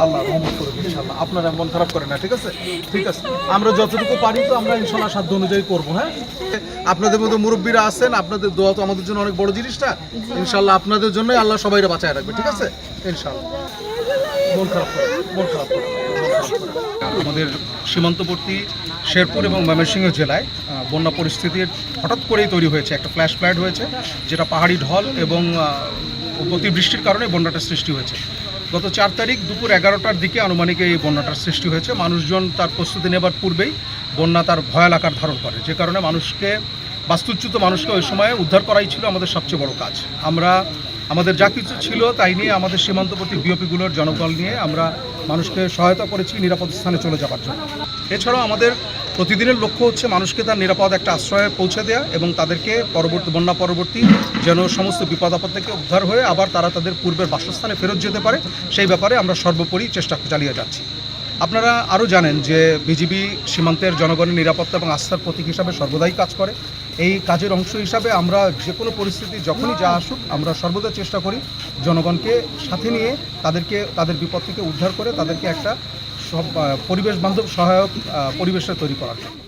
আল্লাহ রহমত করবে ইনশাআল্লাহ। আপনারা মন খারাপ করেন না, ঠিক আছে? ঠিক আছে, আমরা যতটুকু পারি তো আমরা ইনশাআল্লাহ সাধ্য অনুযায়ী করবো। হ্যাঁ, আপনাদের মতো মুরব্বীরা আছেন, আপনাদের দোয়া তো আমাদের জন্য অনেক বড় জিনিসটা। ইনশাআল্লাহ আপনাদের জন্যই আল্লাহ সবাইকে বাঁচায় রাখবে, ঠিক আছে? ইনশাআল্লাহ। মন খারাপ করেন, মন খারাপ করেন। আমাদের সীমান্তবর্তী শেরপুর এবং ময়মনসিংহ জেলায় বন্যা পরিস্থিতির হঠাৎ করেই তৈরি হয়েছে, একটা ফ্ল্যাশ ফ্লাড হয়েছে, যেটা পাহাড়ি ঢল এবং অতিবৃষ্টির কারণে বন্যাটা সৃষ্টি হয়েছে। গত 4 তারিখ দুপুর 11টার দিকে আনুমানিক এই বন্যাটার সৃষ্টি হয়েছে। মানুষজন তার প্রস্তুতি নেবার পূর্বেই বন্যা তার ভয়াল আকার ধারণ করে, যে কারণে বাস্তুচ্যুত মানুষকে ওই সময় উদ্ধার করাই ছিল আমাদের সবচেয়ে বড় কাজ। আমরা আমাদের যা কিছু ছিল তাই নিয়ে আমাদের সীমান্তবর্তী বিওপিগুলোর জনবল নিয়ে আমরা মানুষকে সহায়তা করেছি নিরাপদ স্থানে চলে যাওয়ার জন্য। এছাড়াও আমাদের প্রতিদিনের লক্ষ্য হচ্ছে মানুষকে তার নিরাপদ একটা আশ্রয়ে পৌঁছে দেওয়া এবং তাদেরকে বন্যা পরবর্তী যেন সমস্ত বিপদ আপদ থেকে উদ্ধার হয়ে আবার তারা তাদের পূর্বের বাসস্থানে ফেরত যেতে পারে, সেই ব্যাপারে আমরা সর্বোপরি চেষ্টা চালিয়ে যাচ্ছি। আপনারা আরও জানেন যে বিজিবি সীমান্তের জনগণের নিরাপত্তা এবং আস্থার প্রতীক হিসাবে সর্বদাই কাজ করে। এই কাজের অংশ হিসাবে আমরা যে কোনো পরিস্থিতি যখনই যা আসুক আমরা সর্বদা চেষ্টা করি জনগণকে সাথে নিয়ে তাদের বিপদ থেকে উদ্ধার করে তাদেরকে একটা পরিবেশ বান্ধব সহায়ক পরিবেশটা তৈরি করার জন্য।